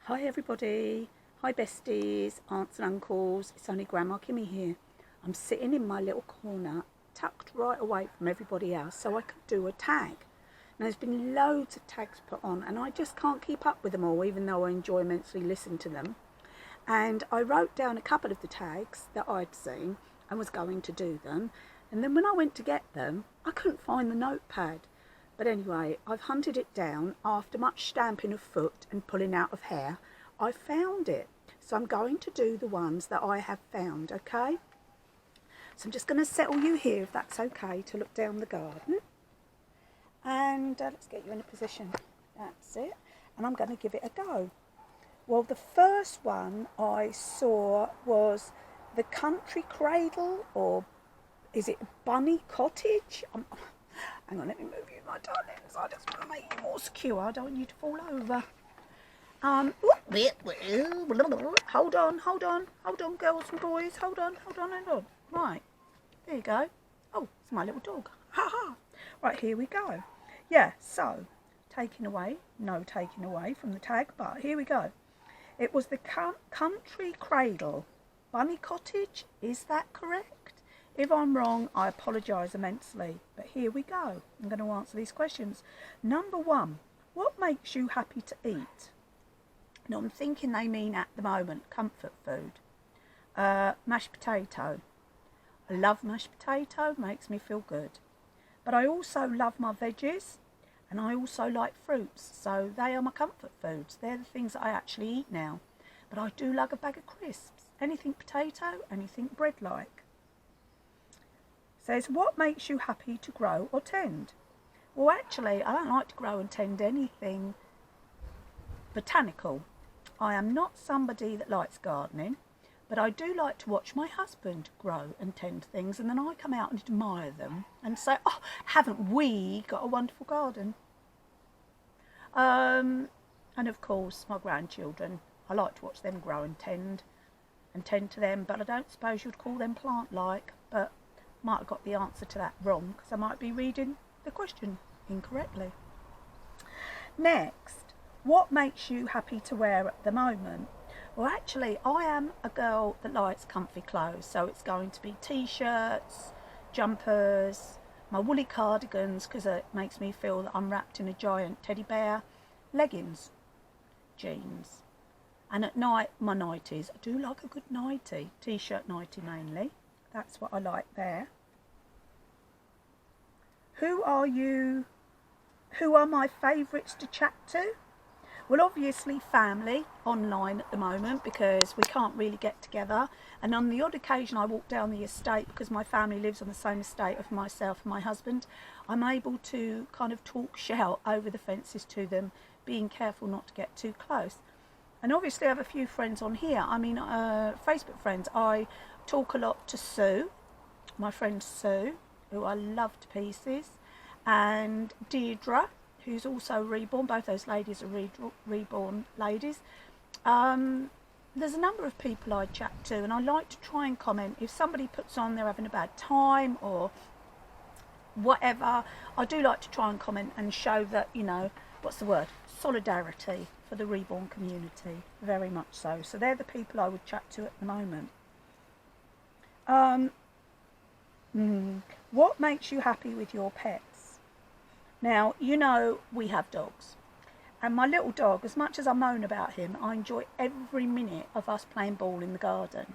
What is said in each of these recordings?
Hi everybody, hi besties, aunts and uncles, it's only Grandma Kimmy here. I'm sitting in my little corner, tucked right away from everybody else so I could do a tag. Now there's been loads of tags put on and I just can't keep up with them all, even though I enjoy immensely listening to them. And I wrote down a couple of the tags that I'd seen and was going to do them. And then when I went to get them, I couldn't find the notepad. But anyway, I've hunted it down after much stamping of foot and pulling out of hair. I found it. So I'm going to do the ones that I have found, okay? So I'm just going to settle you here, if that's okay, to look down the garden. And let's get you in a position. That's it. And I'm going to give it a go. Well, the first one I saw was the Country Cradle, or is it Bunny Cottage? Hang on, let me move you, my darlings. I just want to make you more secure. I don't want you to fall over. Hold on, girls and boys. Hold on. Right, there you go. Oh, it's my little dog. Ha ha. Right, here we go. Yeah, so, taking away from the tag, but here we go. It was the Country Cradle, Bunny Cottage. Is that correct? If I'm wrong, I apologise immensely. But here we go. I'm going to answer these questions. Number one, what makes you happy to eat? Now, I'm thinking they mean at the moment comfort food. Mashed potato. I love mashed potato, makes me feel good. But I also love my veggies and I also like fruits. So they are my comfort foods. They're the things that I actually eat now. But I do like a bag of crisps. Anything potato, anything bread-like. Says, what makes you happy to grow or tend? Well, actually, I don't like to grow and tend anything botanical. I am not somebody that likes gardening, but I do like to watch my husband grow and tend things, and then I come out and admire them and say, oh, haven't we got a wonderful garden? And of course, my grandchildren. I like to watch them grow and tend to them, but I don't suppose you'd call them plant-like, but might have got the answer to that wrong because I might be reading the question incorrectly. Next, what makes you happy to wear at the moment? Well, actually, I am a girl that likes comfy clothes, so it's going to be t-shirts, jumpers, my woolly cardigans because it makes me feel that I'm wrapped in a giant teddy bear, leggings, jeans, and at night my nighties. I do like a good nightie, t-shirt nightie mainly. That's what I like there. Who are my favourites to chat to? Well, obviously family online at the moment because we can't really get together. And on the odd occasion I walk down the estate because my family lives on the same estate of myself and my husband. I'm able to kind of shout over the fences to them, being careful not to get too close. And obviously I have a few friends on here. I mean, Facebook friends. I talk a lot to Sue, my friend Sue, who I love to pieces, and Deirdre, who's also reborn. Both those ladies are reborn ladies. There's a number of people I chat to, and I like to try and comment. If somebody puts on they're having a bad time or whatever, I do like to try and comment and show that, you know, what's the word? Solidarity for the reborn community, very much so. So they're the people I would chat to at the moment. What makes you happy with your pets? Now, you know we have dogs. And my little dog, as much as I moan about him, I enjoy every minute of us playing ball in the garden.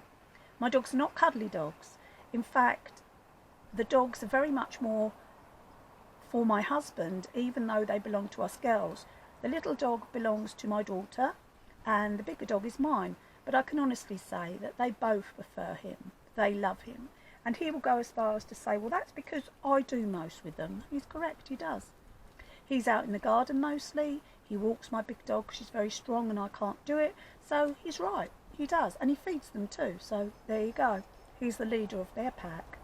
My dogs are not cuddly dogs. In fact, the dogs are very much more for my husband, even though they belong to us girls. The little dog belongs to my daughter and the bigger dog is mine. But I can honestly say that they both prefer him. They love him. And he will go as far as to say, well, that's because I do most with them. He's correct, he does. He's out in the garden mostly. He walks my big dog. She's very strong and I can't do it. So he's right, he does. And he feeds them too. So there you go. He's the leader of their pack.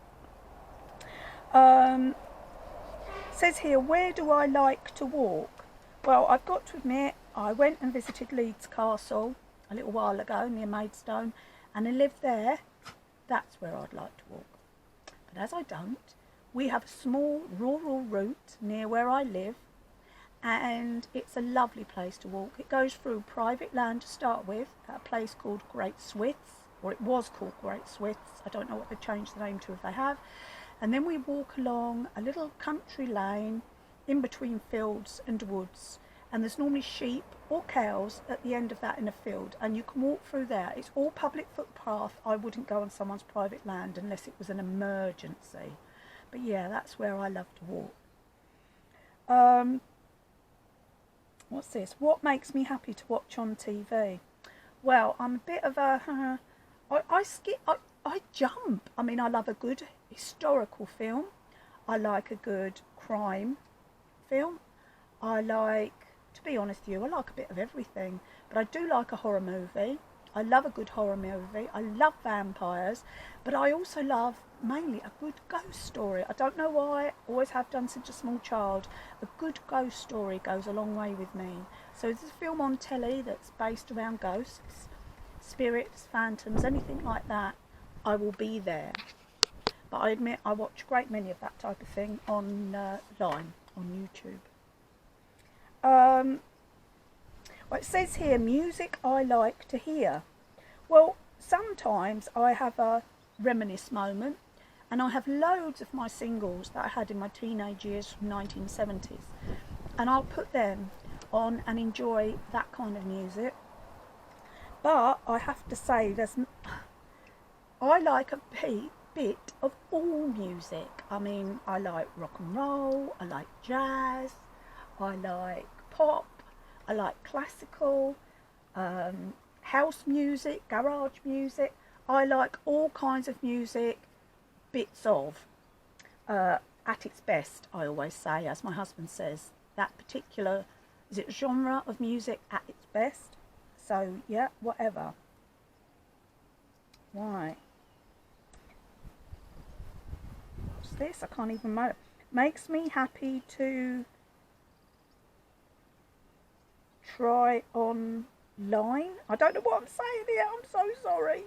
Says here, where do I like to walk? Well, I've got to admit, I went and visited Leeds Castle a little while ago near Maidstone, and I live there. That's where I'd like to walk. But as I don't, we have a small rural route near where I live, and it's a lovely place to walk. It goes through private land to start with, at a place called Great Swiths, or it was called Great Swiths. I don't know what they've changed the name to, if they have. And then we walk along a little country lane in between fields and woods, and there's normally sheep or cows at the end of that in a field, and you can walk through there. It's all public footpath. I wouldn't go on someone's private land unless it was an emergency. But yeah, that's where I love to walk. What's this? What makes me happy to watch on TV? Well, I'm a bit of a I jump. I mean, I love a good historical film. I like a good crime film. I like, to be honest with you, I like a bit of everything. But I do like a horror movie. I love a good horror movie. I love vampires. But I also love mainly a good ghost story. I don't know why, always have done since a small child. A good ghost story goes a long way with me. So there's a film on telly that's based around ghosts, spirits, phantoms, anything like that, I will be there. But I admit I watch a great many of that type of thing online, on YouTube. Well, it says here, music I like to hear. Well, sometimes I have a reminisce moment, and I have loads of my singles that I had in my teenage years from 1970s, and I'll put them on and enjoy that kind of music. But I have to say, I like a bit of all music. I mean, I like rock and roll, I like jazz, I like pop, I like classical, house music, garage music. I like all kinds of music, bits of, at its best, I always say, as my husband says, that particular, is it genre of music at its best? So, yeah, whatever. Right. What's this? I can't even know. Makes me happy to try online. I don't know what I'm saying here. I'm so sorry.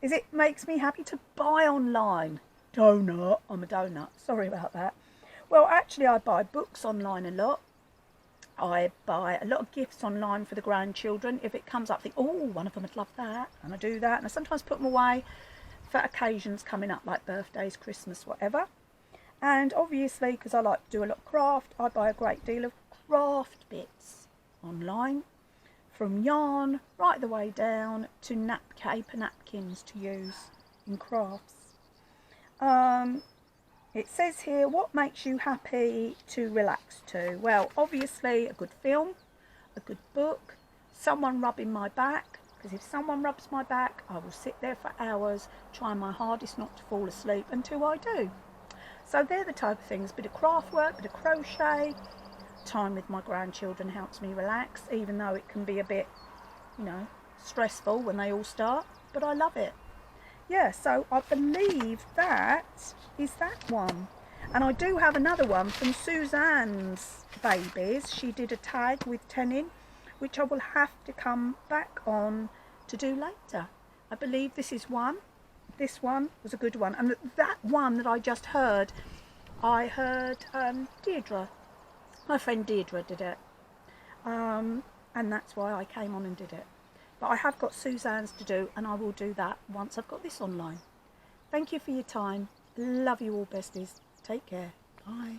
Is it makes me happy to buy online? Donut. I'm a donut. Sorry about that. Well, actually, I buy books online a lot. I buy a lot of gifts online for the grandchildren. If it comes up, I think, oh, one of them would love that. And I do that. And I sometimes put them away for occasions coming up, like birthdays, Christmas, whatever. And obviously, because I like to do a lot of craft, I buy a great deal of craft bits online. From yarn right the way down to paper napkins to use in crafts. It says here, what makes you happy to relax to? Well, obviously a good film, a good book, someone rubbing my back, because if someone rubs my back, I will sit there for hours trying my hardest not to fall asleep until I do. So they're the type of things, a bit of craft work, a bit of crochet. Time with my grandchildren helps me relax, even though it can be a bit, stressful when they all start, but I love it. Yeah, so I believe that is that one. And I do have another one from Suzanne's babies. She did a tag with tenon, which I will have to come back on to do later. I believe this is one. This one was a good one. And that one that I just heard, I heard Deirdre. My friend Deirdre did it. And that's why I came on and did it. But I have got Suzanne's to do, and I will do that once I've got this online. Thank you for your time. Love you all, besties. Take care. Bye.